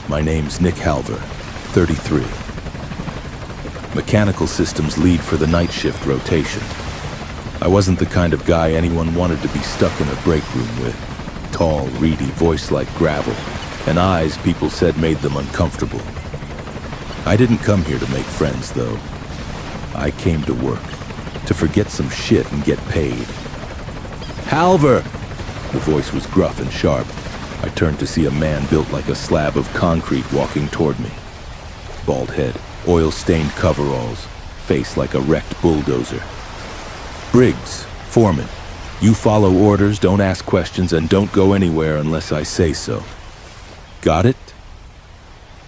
My name's Nick Halver, 33. Mechanical systems lead for the night shift rotation. I wasn't the kind of guy anyone wanted to be stuck in a break room with. Tall, reedy, voice like gravel, and eyes people said made them uncomfortable. I didn't come here to make friends, though. I came to work, to forget some shit and get paid. Halver! The voice was gruff and sharp. I turned to see a man built like a slab of concrete walking toward me. Bald head, oil-stained coveralls, face like a wrecked bulldozer. Briggs, foreman. You follow orders, don't ask questions, and don't go anywhere unless I say so. Got it?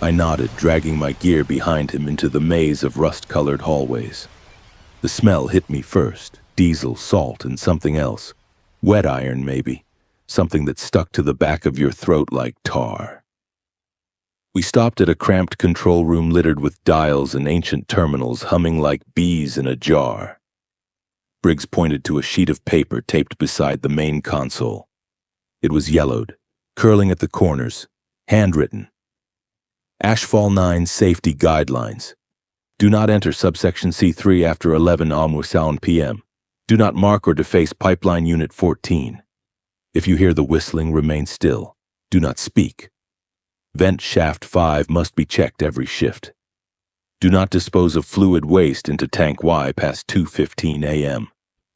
I nodded, dragging my gear behind him into the maze of rust-colored hallways. The smell hit me first, diesel, salt, and something else. Wet iron, maybe. Something that stuck to the back of your throat like tar. We stopped at a cramped control room littered with dials and ancient terminals humming like bees in a jar. Briggs pointed to a sheet of paper taped beside the main console. It was yellowed, curling at the corners, handwritten. Ashfall-9 Safety Guidelines. Do not enter subsection C3 after 11 p.m. Do not mark or deface pipeline unit 14. If you hear the whistling, remain still. Do not speak. Vent shaft 5 must be checked every shift. Do not dispose of fluid waste into tank Y past 2:15 a.m.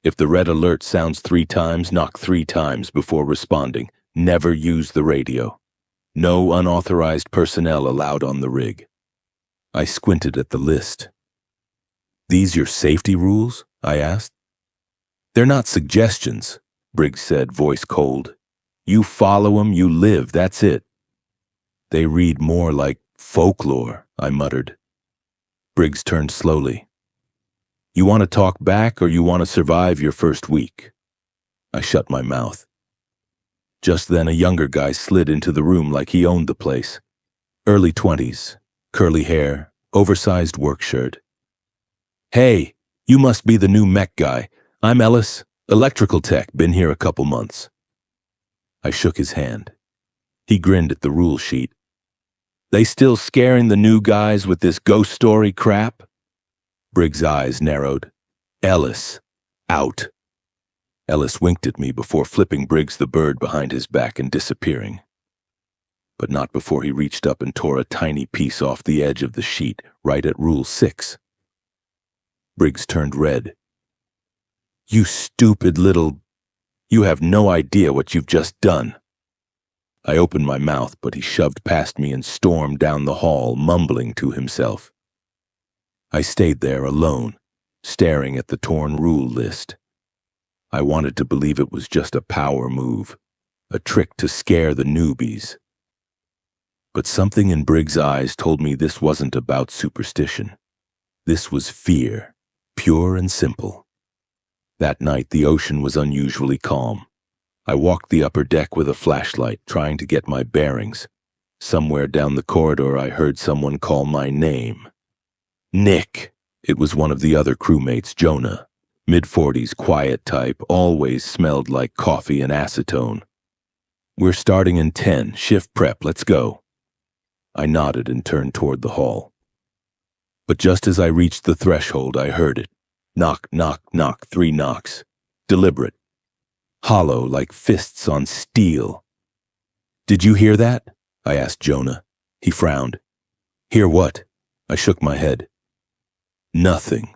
If the red alert sounds 3 times, knock 3 times before responding. Never use the radio. No unauthorized personnel allowed on the rig. I squinted at the list. These your safety rules? I asked. They're not suggestions, Briggs said, voice cold. You follow 'em, you live, that's it. They read more like folklore, I muttered. Briggs turned slowly. You want to talk back or you want to survive your first week? I shut my mouth. Just then a younger guy slid into the room like he owned the place. Early 20s, curly hair, oversized work shirt. Hey, you must be the new mech guy. I'm Ellis, electrical tech, been here a couple months. I shook his hand. He grinned at the rule sheet. They still scaring the new guys with this ghost story crap? Briggs' eyes narrowed. Ellis, out. Ellis winked at me before flipping Briggs the bird behind his back and disappearing. But not before he reached up and tore a tiny piece off the edge of the sheet, right at Rule 6. Briggs turned red. You stupid little... You have no idea what you've just done. I opened my mouth, but he shoved past me and stormed down the hall, mumbling to himself. I stayed there alone, staring at the torn rule list. I wanted to believe it was just a power move, a trick to scare the newbies. But something in Briggs' eyes told me this wasn't about superstition. This was fear, pure and simple. That night, the ocean was unusually calm. I walked the upper deck with a flashlight, trying to get my bearings. Somewhere down the corridor, I heard someone call my name. Nick. It was one of the other crewmates, Jonah. Mid-40s, quiet type, always smelled like coffee and acetone. We're starting in 10, shift prep, let's go. I nodded and turned toward the hall. But just as I reached the threshold, I heard it. Knock, knock, knock, 3 knocks. Deliberate. Hollow, like fists on steel. Did you hear that? I asked Jonah. He frowned. Hear what? I shook my head. Nothing.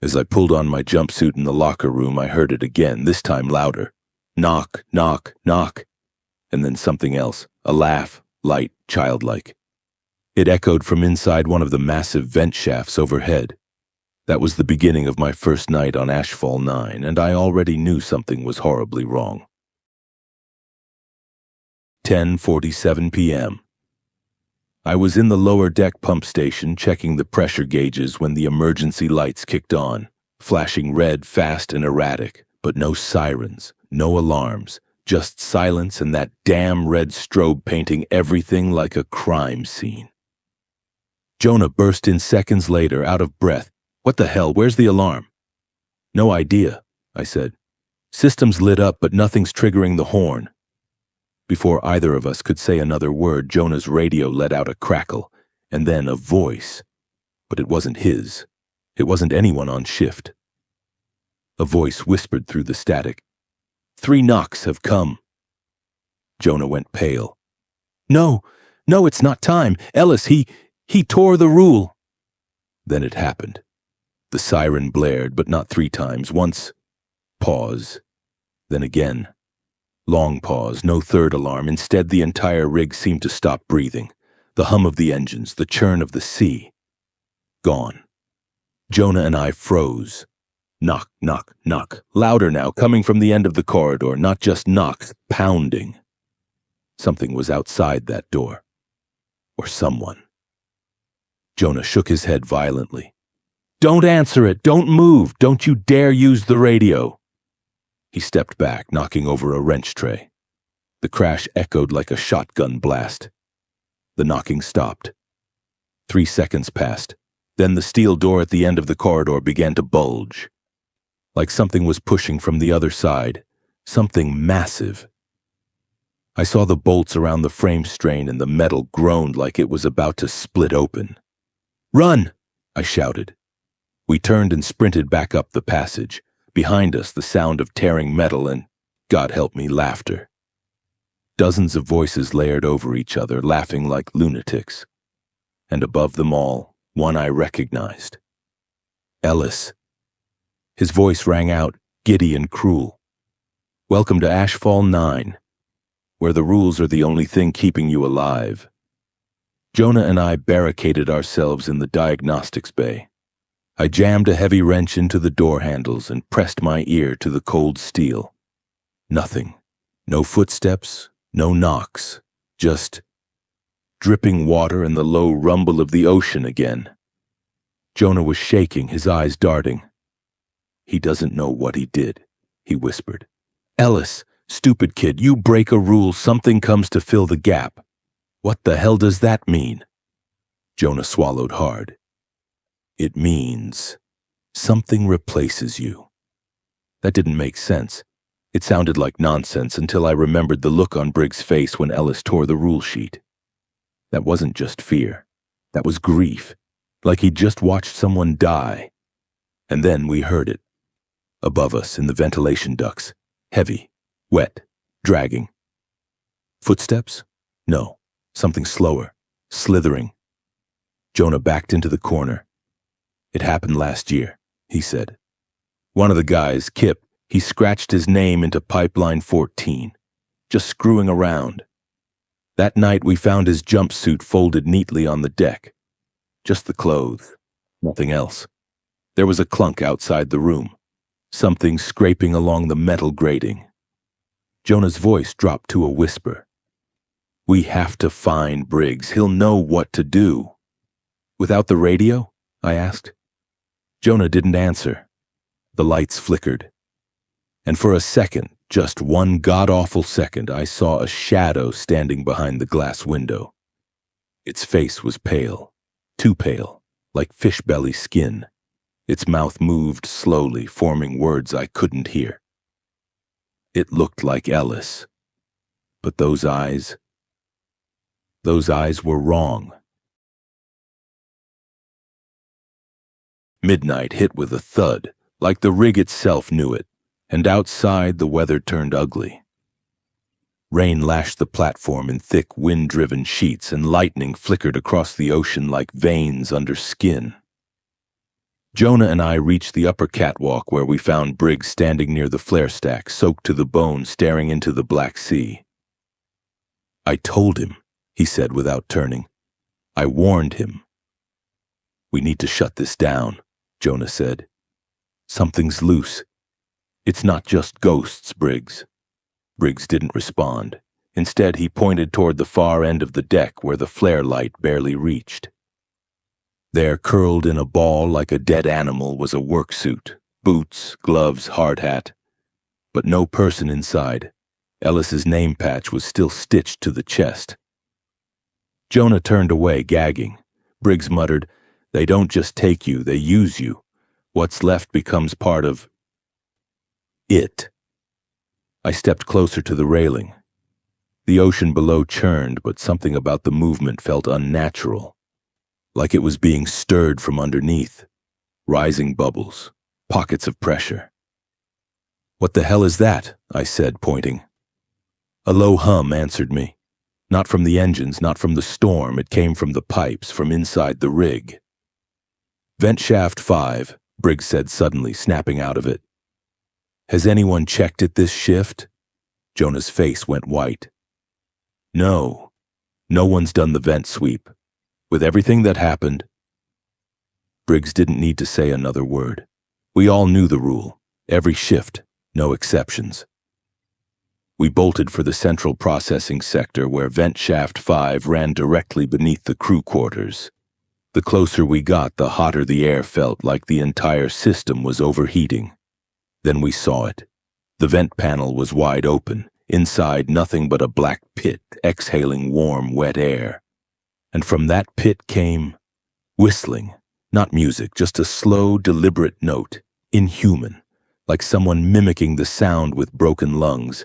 As I pulled on my jumpsuit in the locker room, I heard it again, this time louder. Knock, knock, knock. And then something else, a laugh, light, childlike. It echoed from inside one of the massive vent shafts overhead. That was the beginning of my first night on Ashfall-9, and I already knew something was horribly wrong. 10:47 p.m. I was in the lower deck pump station checking the pressure gauges when the emergency lights kicked on, flashing red fast and erratic, but no sirens, no alarms, just silence and that damn red strobe painting everything like a crime scene. Jonah burst in seconds later, out of breath. What the hell, where's the alarm? No idea, I said. System's lit up, but nothing's triggering the horn. Before either of us could say another word, Jonah's radio let out a crackle, and then a voice. But it wasn't his. It wasn't anyone on shift. A voice whispered through the static. 3 knocks have come. Jonah went pale. No, it's not time. Ellis, he tore the rule. Then it happened. The siren blared, but not 3 times. Once. Pause. Then again. Long pause, no third alarm. Instead, the entire rig seemed to stop breathing. The hum of the engines, the churn of the sea. Gone. Jonah and I froze. Knock, knock, knock. Louder now, coming from the end of the corridor. Not just knocks, pounding. Something was outside that door. Or someone. Jonah shook his head violently. Don't answer it. Don't move. Don't you dare use the radio. He stepped back, knocking over a wrench tray. The crash echoed like a shotgun blast. The knocking stopped. 3 seconds passed. Then the steel door at the end of the corridor began to bulge. Like something was pushing from the other side. Something massive. I saw the bolts around the frame strain and the metal groaned like it was about to split open. Run! I shouted. We turned and sprinted back up the passage. Behind us, the sound of tearing metal and, God help me, laughter. Dozens of voices layered over each other, laughing like lunatics. And above them all, one I recognized. Ellis. His voice rang out, giddy and cruel. Welcome to Ashfall-9, where the rules are the only thing keeping you alive. Jonah and I barricaded ourselves in the diagnostics bay. I jammed a heavy wrench into the door handles and pressed my ear to the cold steel. Nothing. No footsteps, no knocks. Just dripping water and the low rumble of the ocean again. Jonah was shaking, his eyes darting. He doesn't know what he did, he whispered. Ellis, stupid kid, you break a rule, something comes to fill the gap. What the hell does that mean? Jonah swallowed hard. It means something replaces you. That didn't make sense. It sounded like nonsense until I remembered the look on Briggs' face when Ellis tore the rule sheet. That wasn't just fear. That was grief, like he'd just watched someone die. And then we heard it. Above us in the ventilation ducts. Heavy, wet, dragging. Footsteps? No, something slower, slithering. Jonah backed into the corner. It happened last year, he said. One of the guys, Kip, he scratched his name into pipeline 14, just screwing around. That night we found his jumpsuit folded neatly on the deck. Just the clothes, nothing else. There was a clunk outside the room, something scraping along the metal grating. Jonah's voice dropped to a whisper. We have to find Briggs. He'll know what to do. Without the radio? I asked. Jonah didn't answer. The lights flickered. And for a second, just one god-awful second, I saw a shadow standing behind the glass window. Its face was pale, too pale, like fish belly skin. Its mouth moved slowly, forming words I couldn't hear. It looked like Ellis. But those eyes were wrong. Midnight hit with a thud, like the rig itself knew it, and outside the weather turned ugly. Rain lashed the platform in thick, wind-driven sheets, and lightning flickered across the ocean like veins under skin. Jonah and I reached the upper catwalk where we found Briggs standing near the flare stack, soaked to the bone, staring into the Black Sea. I told him, he said without turning. I warned him. We need to shut this down, Jonah said. Something's loose. It's not just ghosts, Briggs. Briggs didn't respond. Instead, he pointed toward the far end of the deck where the flare light barely reached. There, curled in a ball like a dead animal, was a work suit, boots, gloves, hard hat. But no person inside. Ellis's name patch was still stitched to the chest. Jonah turned away, gagging. Briggs muttered, They don't just take you, they use you. What's left becomes part of it. I stepped closer to the railing. The ocean below churned, but something about the movement felt unnatural, like it was being stirred from underneath. Rising bubbles, pockets of pressure. "What the hell is that?" I said, pointing. A low hum answered me. Not from the engines, not from the storm, it came from the pipes, from inside the rig. "Vent shaft 5, Briggs said suddenly, snapping out of it. "Has anyone checked it this shift?" Jonah's face went white. "No. No one's done the vent sweep. With everything that happened..." Briggs didn't need to say another word. We all knew the rule. Every shift, no exceptions. We bolted for the central processing sector where vent shaft 5 ran directly beneath the crew quarters. The closer we got, the hotter the air felt, like the entire system was overheating. Then we saw it. The vent panel was wide open. Inside, nothing but a black pit, exhaling warm, wet air. And from that pit came whistling. Not music, just a slow, deliberate note, inhuman, like someone mimicking the sound with broken lungs.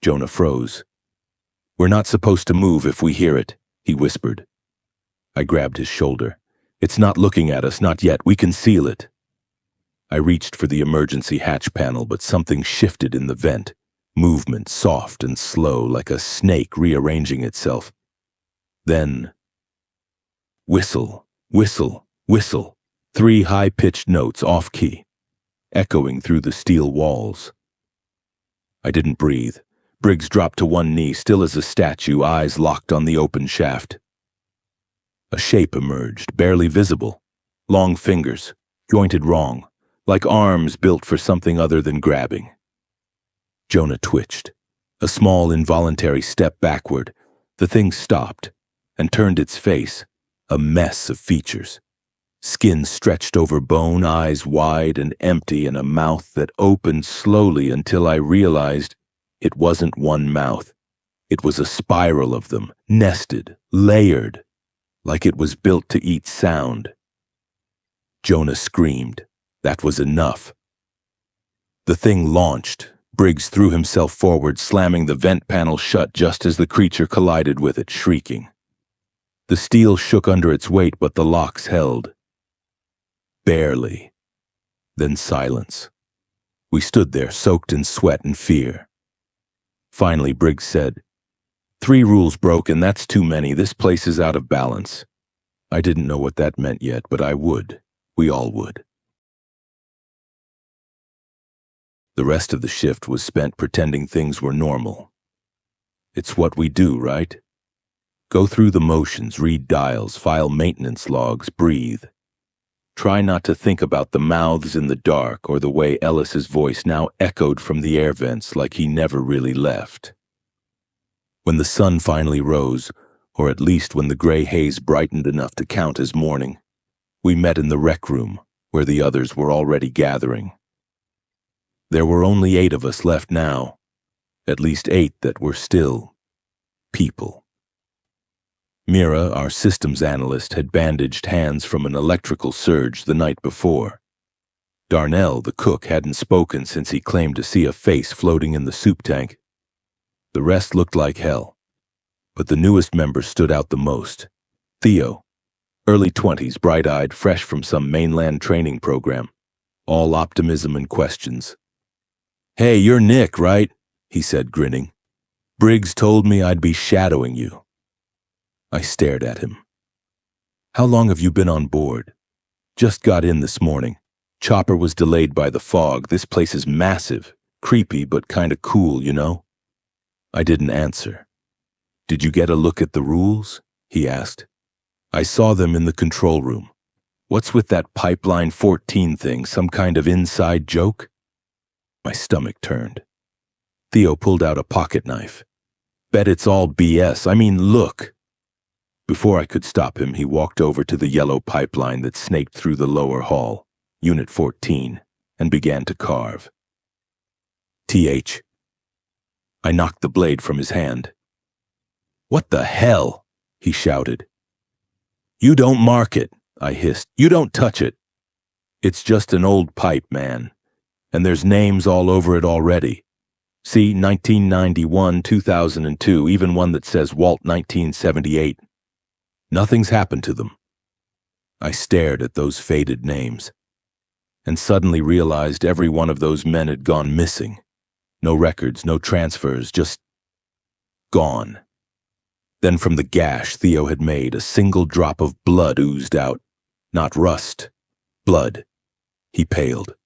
Jonah froze. "We're not supposed to move if we hear it," he whispered. I grabbed his shoulder. "It's not looking at us, not yet. We can seal it." I reached for the emergency hatch panel, but something shifted in the vent. Movement soft and slow, like a snake rearranging itself. Then, whistle, whistle, whistle. 3 high-pitched notes off-key, echoing through the steel walls. I didn't breathe. Briggs dropped to one knee, still as a statue, eyes locked on the open shaft. A shape emerged, barely visible. Long fingers, jointed wrong, like arms built for something other than grabbing. Jonah twitched. A small, involuntary step backward. The thing stopped and turned its face, a mess of features. Skin stretched over bone, eyes wide and empty, and a mouth that opened slowly until I realized it wasn't one mouth. It was a spiral of them, nested, layered, like it was built to eat sound. Jonah screamed. That was enough. The thing launched. Briggs threw himself forward, slamming the vent panel shut just as the creature collided with it, shrieking. The steel shook under its weight, but the locks held. Barely. Then silence. We stood there, soaked in sweat and fear. Finally, Briggs said, "3 rules broken, that's too many. This place is out of balance." I didn't know what that meant yet, but I would. We all would. The rest of the shift was spent pretending things were normal. It's what we do, right? Go through the motions, read dials, file maintenance logs, breathe. Try not to think about the mouths in the dark or the way Ellis's voice now echoed from the air vents like he never really left. When the sun finally rose, or at least when the gray haze brightened enough to count as morning, we met in the rec room, where the others were already gathering. There were only 8 of us left now, at least 8 that were still people. Mira, our systems analyst, had bandaged hands from an electrical surge the night before. Darnell, the cook, hadn't spoken since he claimed to see a face floating in the soup tank. The rest looked like hell, but the newest member stood out the most. Theo, early 20s, bright-eyed, fresh from some mainland training program, all optimism and questions. "Hey, you're Nick, right?" he said, grinning. "Briggs told me I'd be shadowing you." I stared at him. "How long have you been on board?" "Just got in this morning. Chopper was delayed by the fog. This place is massive, creepy, but kinda cool, you know?" I didn't answer. "Did you get a look at the rules?" he asked. "I saw them in the control room. What's with that Pipeline 14 thing, some kind of inside joke?" My stomach turned. Theo pulled out a pocket knife. "Bet it's all BS. I mean, look." Before I could stop him, he walked over to the yellow pipeline that snaked through the lower hall, Unit 14, and began to carve. "TH." I knocked the blade from his hand. "What the hell?" he shouted. "You don't mark it," I hissed. "You don't touch it. It's just an old pipe, man. And there's names all over it already. See, 1991, 2002, even one that says Walt 1978. Nothing's happened to them. I stared at those faded names, and suddenly realized every one of those men had gone missing. No records, no transfers, just gone. Then from the gash Theo had made, a single drop of blood oozed out. Not rust, blood. He paled.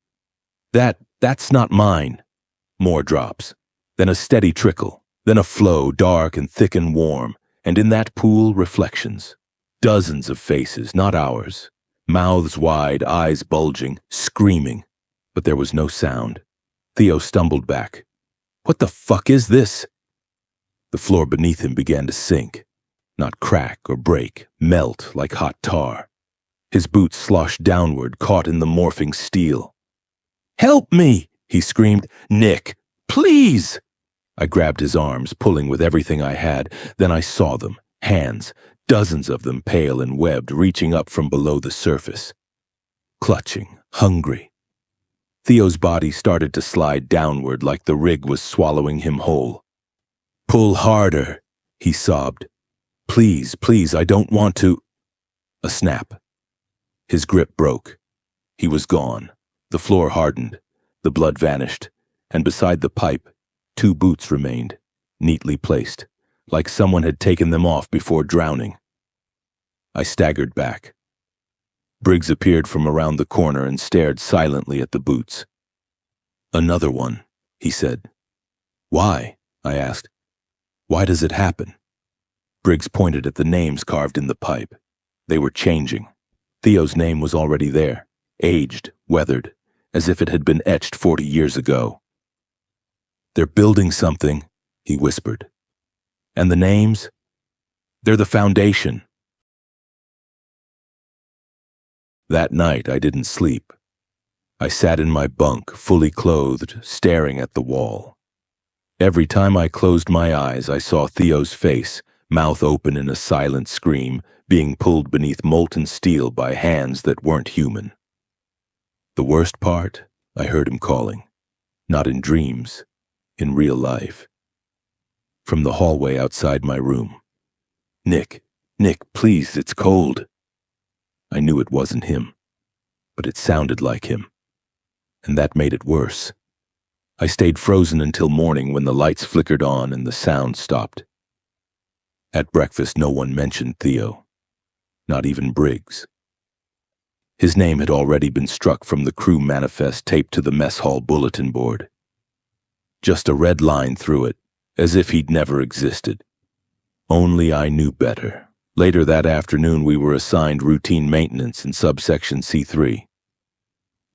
That's not mine. More drops, then a steady trickle, then a flow, dark and thick and warm, and in that pool, reflections. Dozens of faces, not ours. Mouths wide, eyes bulging, screaming. But there was no sound. Theo stumbled back. What the fuck is this? The floor beneath him began to sink. Not crack or break, melt like hot tar. His boots sloshed downward, caught in the morphing steel. "Help me!" he screamed. "Nick, please!" I grabbed his arms, pulling with everything I had. Then I saw them, hands, dozens of them pale and webbed, reaching up from below the surface. Clutching, hungry. Theo's body started to slide downward like the rig was swallowing him whole. "Pull harder," he sobbed. "Please, please, I don't want to." A snap. His grip broke. He was gone. The floor hardened. The blood vanished. And beside the pipe, 2 boots remained, neatly placed, like someone had taken them off before drowning. I staggered back. Briggs appeared from around the corner and stared silently at the boots. "Another one," he said. "Why?" I asked. "Why does it happen?" Briggs pointed at the names carved in the pipe. They were changing. Theo's name was already there, aged, weathered, as if it had been etched 40 years ago. "They're building something," he whispered. "And the names? They're the foundation." That night I didn't sleep. I sat in my bunk, fully clothed, staring at the wall. Every time I closed my eyes, I saw Theo's face, mouth open in a silent scream, being pulled beneath molten steel by hands that weren't human. The worst part, I heard him calling, not in dreams, in real life. From the hallway outside my room. "Nick, Nick, please, it's cold." I knew it wasn't him, but it sounded like him, and that made it worse. I stayed frozen until morning when the lights flickered on and the sound stopped. At breakfast, no one mentioned Theo, not even Briggs. His name had already been struck from the crew manifest taped to the mess hall bulletin board. Just a red line through it, as if he'd never existed. Only I knew better. Later that afternoon, we were assigned routine maintenance in subsection C3.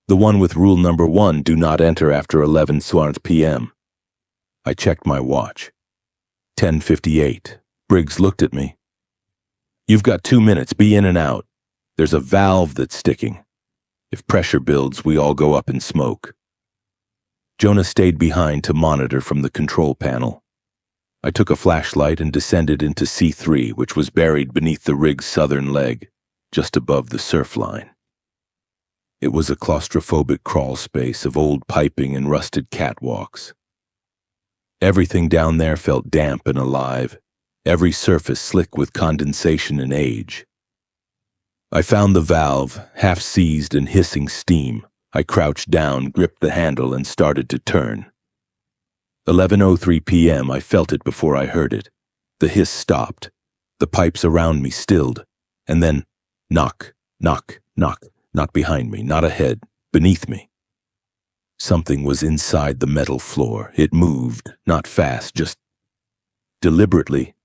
The one with rule number 1, do not enter after 11:20 p.m. I checked my watch. 10:58. Briggs looked at me. "You've got 2 minutes, be in and out. There's a valve that's sticking. If pressure builds, we all go up in smoke." Jonah stayed behind to monitor from the control panel. I took a flashlight and descended into C3, which was buried beneath the rig's southern leg, just above the surf line. It was a claustrophobic crawl space of old piping and rusted catwalks. Everything down there felt damp and alive, every surface slick with condensation and age. I found the valve, half seized and hissing steam. I crouched down, gripped the handle, and started to turn. 11:03 p.m. I felt it before I heard it. The hiss stopped. The pipes around me stilled. And then, knock, knock, knock. Not behind me, not ahead, beneath me. Something was inside the metal floor. It moved, not fast, just deliberately.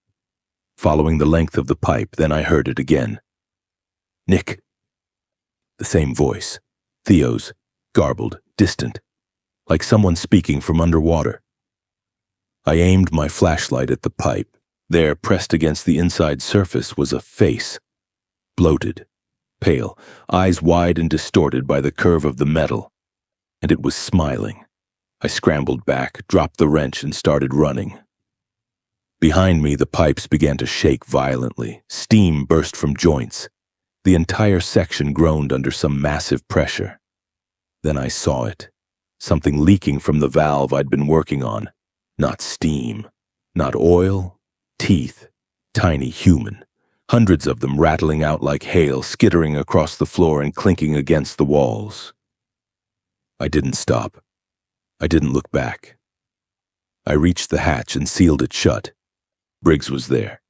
Following the length of the pipe, then I heard it again. "Nick." The same voice. Theo's, garbled, distant, like someone speaking from underwater. I aimed my flashlight at the pipe. There, pressed against the inside surface, was a face. Bloated, pale, eyes wide and distorted by the curve of the metal. And it was smiling. I scrambled back, dropped the wrench, and started running. Behind me, the pipes began to shake violently. Steam burst from joints. The entire section groaned under some massive pressure. Then I saw it. Something leaking from the valve I'd been working on. Not steam, not oil, teeth, tiny human. Hundreds of them rattling out like hail, skittering across the floor and clinking against the walls. I didn't stop. I didn't look back. I reached the hatch and sealed it shut. Briggs was there.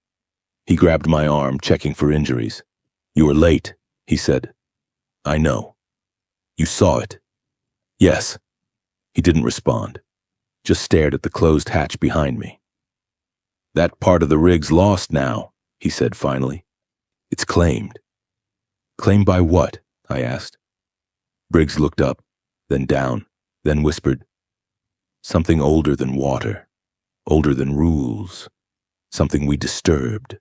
He grabbed my arm, checking for injuries. "You were late," he said. "I know." "You saw it?" "Yes." He didn't respond, just stared at the closed hatch behind me. "That part of the rig's lost now," he said finally. "It's claimed." "Claimed by what?" I asked. Briggs looked up, then down, then whispered, "Something older than water, older than rules, something we disturbed."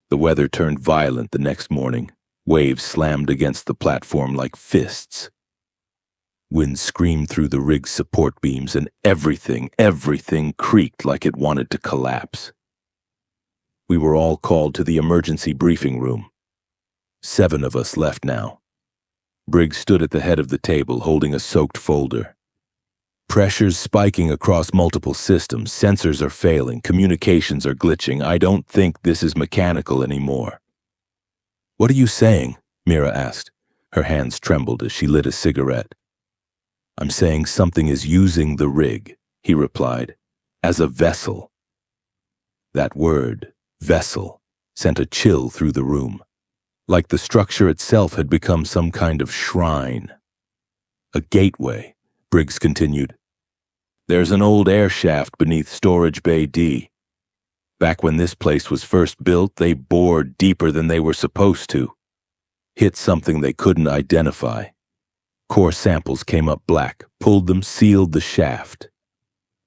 The weather turned violent the next morning. Waves slammed against the platform like fists. Wind screamed through the rig's support beams, and everything creaked like it wanted to collapse. We were all called to the emergency briefing room. 7 of us left now. Briggs stood at the head of the table, holding a soaked folder. "Pressure's spiking across multiple systems. Sensors are failing. Communications are glitching. I don't think this is mechanical anymore." "What are you saying?" Mira asked. Her hands trembled as she lit a cigarette. "I'm saying something is using the rig," he replied, "as a vessel." That word, vessel, sent a chill through the room, like the structure itself had become some kind of shrine. "A gateway," Briggs continued. "There's an old air shaft beneath Storage Bay D. Back when this place was first built, they bored deeper than they were supposed to. Hit something they couldn't identify. Core samples came up black, pulled them, sealed the shaft.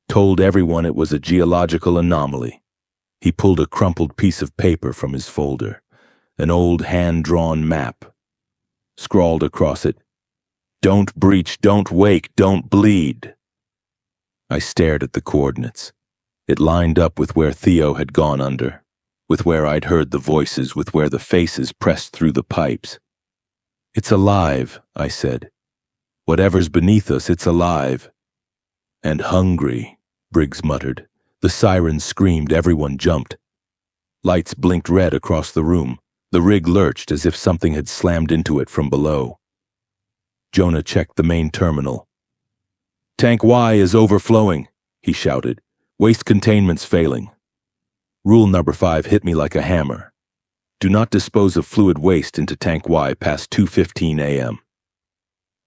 Told everyone it was a geological anomaly." He pulled a crumpled piece of paper from his folder, an old hand-drawn map. Scrawled across it, "Don't breach, don't wake, don't bleed." I stared at the coordinates. It lined up with where Theo had gone under, with where I'd heard the voices, with where the faces pressed through the pipes. "It's alive," I said. "Whatever's beneath us, it's alive." "And hungry," Briggs muttered. The sirens screamed, everyone jumped. Lights blinked red across the room. The rig lurched as if something had slammed into it from below. Jonah checked the main terminal. "Tank Y is overflowing," he shouted. "Waste containment's failing." Rule number 5 hit me like a hammer. Do not dispose of fluid waste into Tank Y past 2:15 a.m.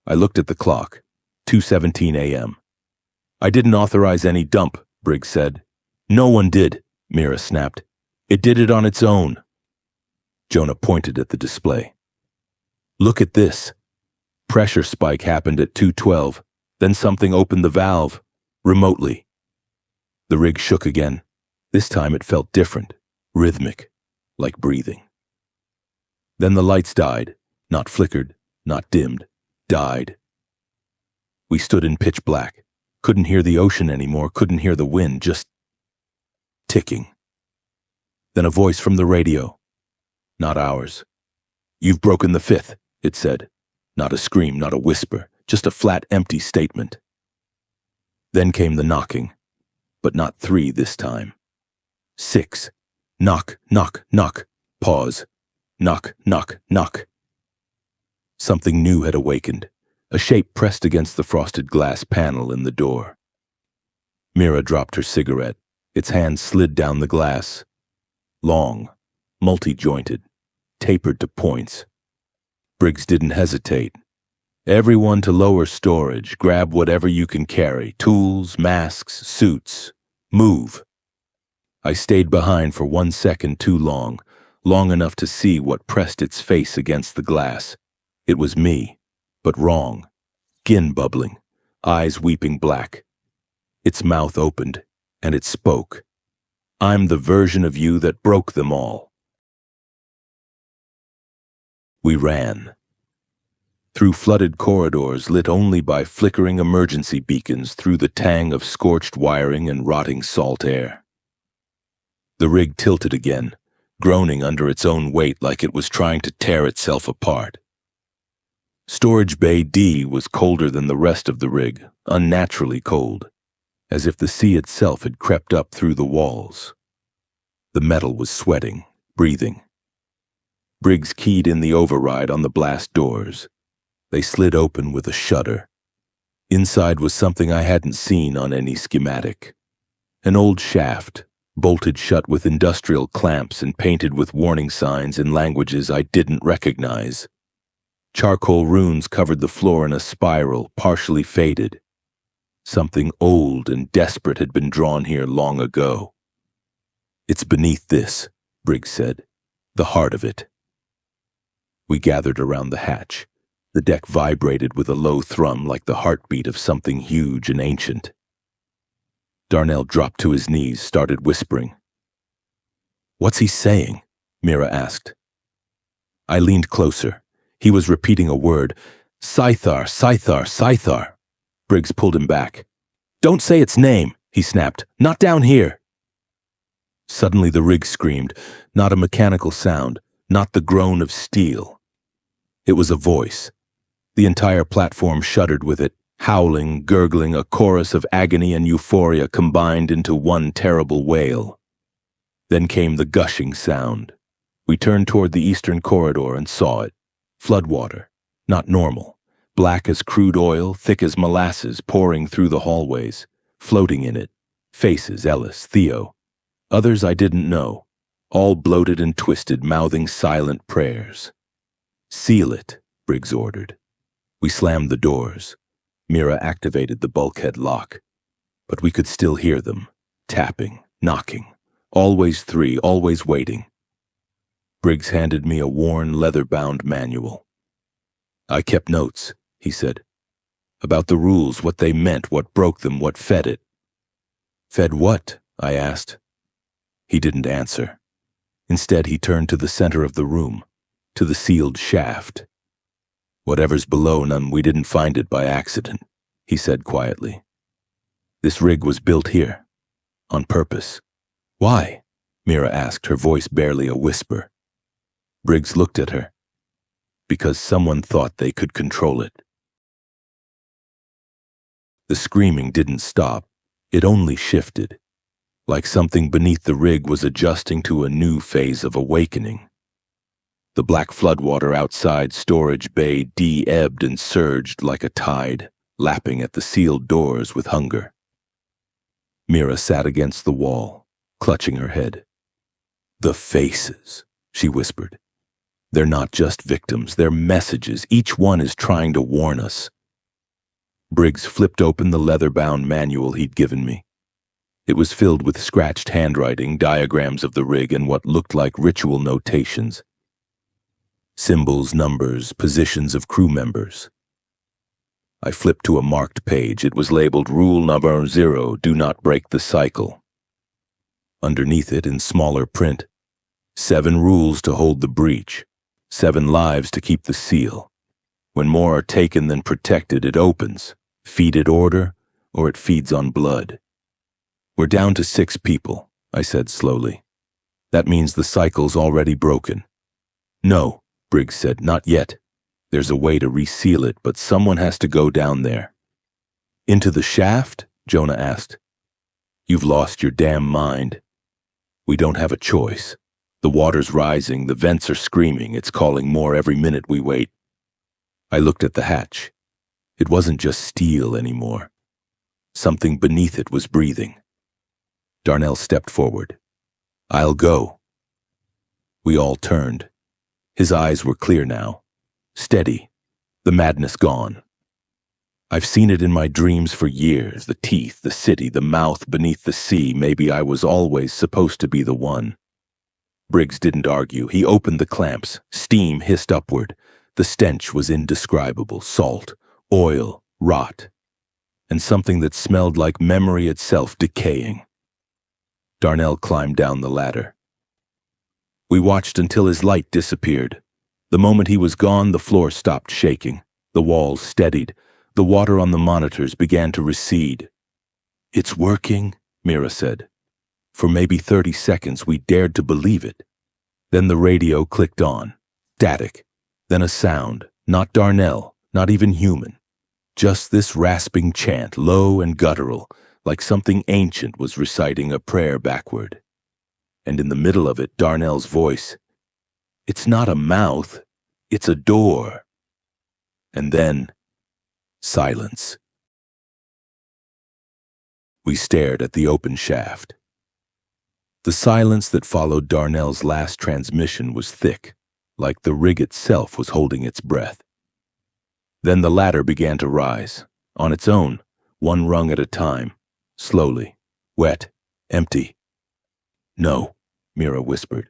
I looked at the clock. 2:17 a.m. "I didn't authorize any dump," Briggs said. "No one did," Mira snapped. "It did it on its own." Jonah pointed at the display. "Look at this. Pressure spike happened at 2:12. Then something opened the valve, remotely." The rig shook again. This time it felt different, rhythmic, like breathing. Then the lights died, not flickered, not dimmed, died. We stood in pitch black, couldn't hear the ocean anymore, couldn't hear the wind, just ticking. Then a voice from the radio, not ours. "You've broken the 5th, it said. Not a scream, not a whisper, just a flat, empty statement. Then came the knocking, but not 3 this time. 6. Knock, knock, knock. Pause. Knock, knock, knock. Something new had awakened. A shape pressed against the frosted glass panel in the door. Mira dropped her cigarette. Its hand slid down the glass. Long, multi-jointed, tapered to points. Briggs didn't hesitate. "Everyone to lower storage. Grab whatever you can carry. Tools, masks, suits. Move." I stayed behind for 1 second too long, long enough to see what pressed its face against the glass. It was me, but wrong. Skin bubbling, eyes weeping black. Its mouth opened, and it spoke. "I'm the version of you that broke them all." We ran. Through flooded corridors lit only by flickering emergency beacons, through the tang of scorched wiring and rotting salt air. The rig tilted again, groaning under its own weight like it was trying to tear itself apart. Storage Bay D was colder than the rest of the rig, unnaturally cold, as if the sea itself had crept up through the walls. The metal was sweating, breathing. Briggs keyed in the override on the blast doors. They slid open with a shudder. Inside was something I hadn't seen on any schematic. An old shaft, bolted shut with industrial clamps and painted with warning signs in languages I didn't recognize. Charcoal runes covered the floor in a spiral, partially faded. Something old and desperate had been drawn here long ago. "It's beneath this," Briggs said. "The heart of it." We gathered around the hatch. The deck vibrated with a low thrum like the heartbeat of something huge and ancient. Darnell dropped to his knees, started whispering. "What's he saying?" Mira asked. I leaned closer. He was repeating a word. "Scythar, Scythar, Scythar." Briggs pulled him back. "Don't say its name," he snapped. "Not down here." Suddenly the rig screamed, not a mechanical sound, not the groan of steel. It was a voice. The entire platform shuddered with it, howling, gurgling, a chorus of agony and euphoria combined into one terrible wail. Then came the gushing sound. We turned toward the eastern corridor and saw it. Floodwater, not normal, black as crude oil, thick as molasses, pouring through the hallways, floating in it. Faces, Ellis, Theo. Others I didn't know, all bloated and twisted, mouthing silent prayers. "Seal it," Briggs ordered. We slammed the doors. Mira activated the bulkhead lock. But we could still hear them, tapping, knocking. Always three, always waiting. Briggs handed me a worn, leather-bound manual. "I kept notes," he said. "About the rules, what they meant, what broke them, what fed it." "Fed what?" I asked. He didn't answer. Instead, he turned to the center of the room, to the sealed shaft. "Whatever's below, we didn't find it by accident," he said quietly. "This rig was built here, on purpose." "Why?" Mira asked, her voice barely a whisper. Briggs looked at her. "Because someone thought they could control it." The screaming didn't stop. It only shifted, like something beneath the rig was adjusting to a new phase of awakening. The black floodwater outside Storage Bay D ebbed and surged like a tide, lapping at the sealed doors with hunger. Mira sat against the wall, clutching her head. "The faces," she whispered. "They're not just victims, they're messages. Each one is trying to warn us." Briggs flipped open the leather-bound manual he'd given me. It was filled with scratched handwriting, diagrams of the rig, and what looked like ritual notations. Symbols, numbers, positions of crew members. I flipped to a marked page. It was labeled Rule Number 0, Do Not Break the Cycle. Underneath it, in smaller print, 7 rules to hold the breach, 7 lives to keep the seal. When more are taken than protected, it opens. Feed it order, or it feeds on blood. "We're down to 6 people," I said slowly. "That means the cycle's already broken." "No," Briggs said, "not yet. There's a way to reseal it, but someone has to go down there." "Into the shaft?" Jonah asked. "You've lost your damn mind." "We don't have a choice. The water's rising, the vents are screaming, it's calling more every minute we wait." I looked at the hatch. It wasn't just steel anymore. Something beneath it was breathing. Darnell stepped forward. "I'll go." We all turned. His eyes were clear now, steady, the madness gone. I've seen it in my dreams for years, the teeth, the city, the mouth beneath the sea. Maybe I was always supposed to be the one. Briggs didn't argue. He opened the clamps. Steam hissed upward. The stench was indescribable. Salt, oil, rot, and something that smelled like memory itself decaying. Darnell climbed down the ladder. We watched until his light disappeared. The moment he was gone, the floor stopped shaking. The walls steadied. The water on the monitors began to recede. "It's working," Mira said. For maybe 30 seconds, we dared to believe it. Then the radio clicked on. Static. Then a sound. Not Darnell, Not even human. Just this rasping chant, low and guttural, like something ancient was reciting a prayer backward. And in the middle of it, Darnell's voice. It's not a mouth, it's a door. And then, silence. We stared at the open shaft. The silence that followed Darnell's last transmission was thick, like the rig itself was holding its breath. Then the ladder began to rise, on its own, one rung at a time, slowly, wet, empty. No, Mira whispered.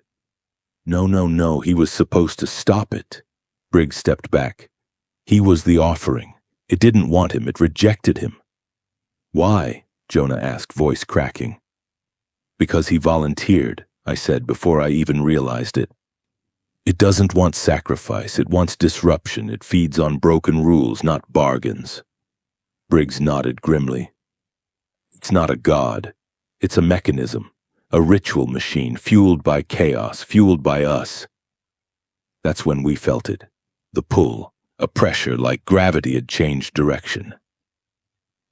No, he was supposed to stop it. Briggs stepped back. He was the offering. It didn't want him, it rejected him. Why? Jonah asked, voice cracking. Because he volunteered, I said before I even realized it. It doesn't want sacrifice, it wants disruption, it feeds on broken rules, not bargains. Briggs nodded grimly. It's not a god. It's a mechanism, a ritual machine fueled by chaos, fueled by us. That's when we felt it. The pull, a pressure like gravity had changed direction.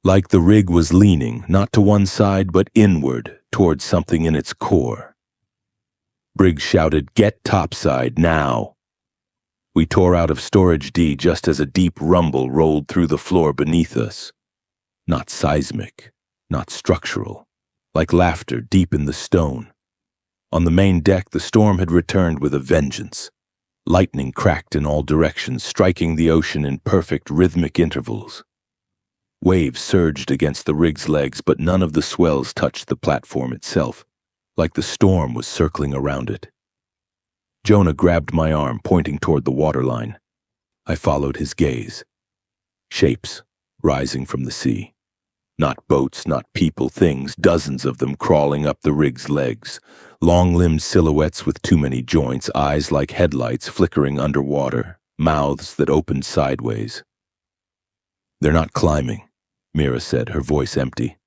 Like the rig was leaning, not to one side, but inward, towards something in its core. Briggs shouted, "Get topside, now!" We tore out of storage D just as a deep rumble rolled through the floor beneath us. Not seismic, not structural, like laughter deep in the stone. On the main deck, the storm had returned with a vengeance. Lightning cracked in all directions, striking the ocean in perfect rhythmic intervals. Waves surged against the rig's legs, but none of the swells touched the platform itself, like the storm was circling around it. Jonah grabbed my arm, pointing toward the waterline. I followed his gaze. Shapes rising from the sea. Not boats, not people, things, dozens of them crawling up the rig's legs. Long-limbed silhouettes with too many joints, eyes like headlights flickering underwater, mouths that opened sideways. They're not climbing, Mira said, her voice empty.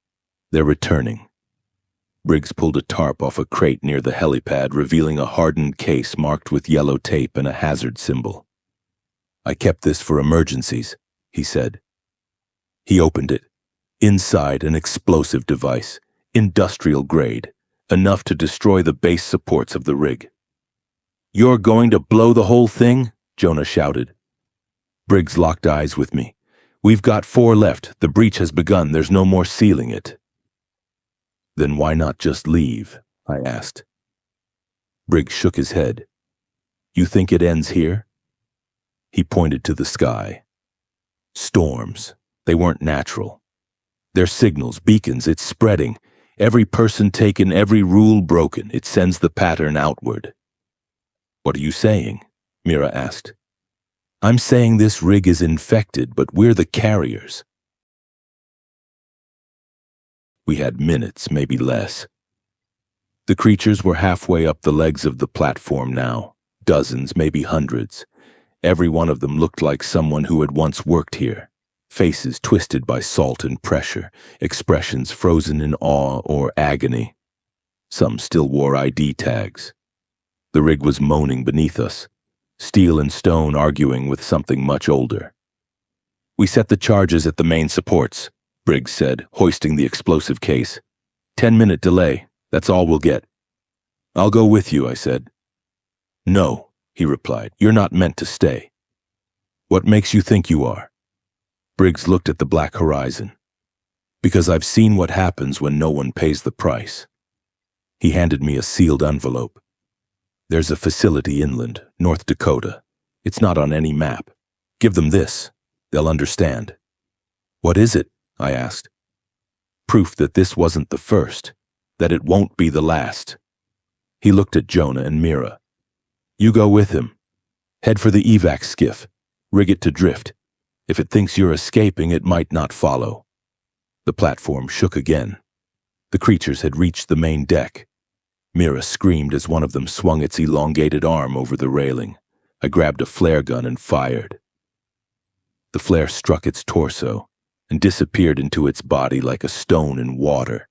They're returning. Briggs pulled a tarp off a crate near the helipad, revealing a hardened case marked with yellow tape and a hazard symbol. I kept this for emergencies, he said. He opened it. Inside, an explosive device, industrial grade, enough to destroy the base supports of the rig. You're going to blow the whole thing? Jonah shouted. Briggs locked eyes with me. We've got 4 left. The breach has begun. There's no more sealing it. Then why not just leave? I asked. Briggs shook his head. You think it ends here? He pointed to the sky. Storms. They weren't natural. They're signals, beacons. It's spreading. Every person taken, every rule broken. It sends the pattern outward. What are you saying? Mira asked. I'm saying this rig is infected, but we're the carriers. We had minutes, maybe less. The creatures were halfway up the legs of the platform now. Dozens, maybe hundreds. Every one of them looked like someone who had once worked here. Faces twisted by salt and pressure, expressions frozen in awe or agony. Some still wore ID tags. The rig was moaning beneath us, steel and stone arguing with something much older. We set the charges at the main supports, Briggs said, hoisting the explosive case. 10-minute delay, that's all we'll get. I'll go with you, I said. No, he replied, you're not meant to stay. What makes you think you are? Briggs looked at the black horizon. Because I've seen what happens when no one pays the price. He handed me a sealed envelope. There's a facility inland, North Dakota. It's not on any map. Give them this. They'll understand. What is it? I asked. Proof that this wasn't the first, that it won't be the last. He looked at Jonah and Mira. You go with him. Head for the evac skiff. Rig it to drift. If it thinks you're escaping, it might not follow. The platform shook again. The creatures had reached the main deck. Mira screamed as one of them swung its elongated arm over the railing. I grabbed a flare gun and fired. The flare struck its torso and disappeared into its body like a stone in water.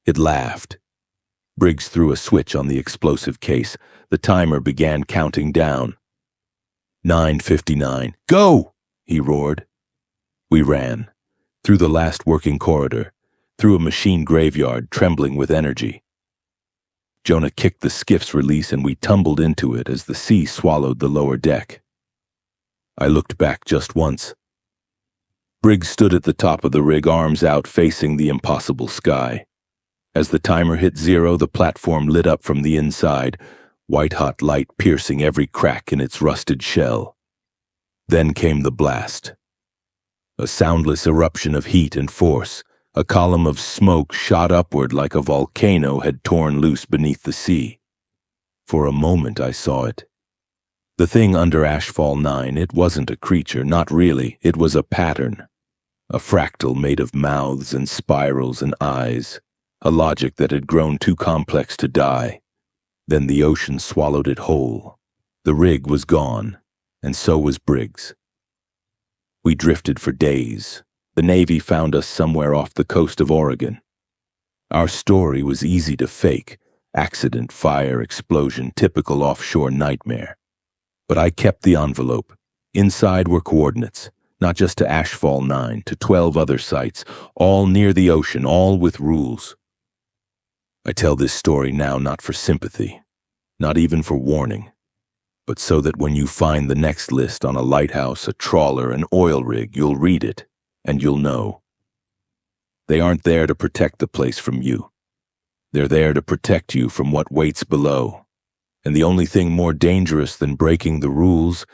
It laughed. Briggs threw a switch on the explosive case. The timer began counting down. 9:59. Go! he roared. We ran, through the last working corridor, through a machine graveyard trembling with energy. Jonah kicked the skiff's release and we tumbled into it as the sea swallowed the lower deck. I looked back just once. Briggs stood at the top of the rig, arms out, facing the impossible sky. As the timer hit 0, the platform lit up from the inside, white-hot light piercing every crack in its rusted shell. Then came the blast. A soundless eruption of heat and force. A column of smoke shot upward like a volcano had torn loose beneath the sea. For a moment I saw it. The thing under Ashfall-9, it wasn't a creature, not really. It was a pattern. A fractal made of mouths and spirals and eyes. A logic that had grown too complex to die. Then the ocean swallowed it whole. The rig was gone, and so was Briggs. We drifted for days. The Navy found us somewhere off the coast of Oregon. Our story was easy to fake. Accident, fire, explosion, typical offshore nightmare. But I kept the envelope. Inside were coordinates, not just to Ashfall-9, to 12 other sites, all near the ocean, all with rules. I tell this story now not for sympathy, not even for warning, but so that when you find the next list on a lighthouse, a trawler, an oil rig, you'll read it. And you'll know. They aren't there to protect the place from you. They're there to protect you from what waits below. And the only thing more dangerous than breaking the rules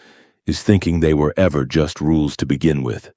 is thinking they were ever just rules to begin with.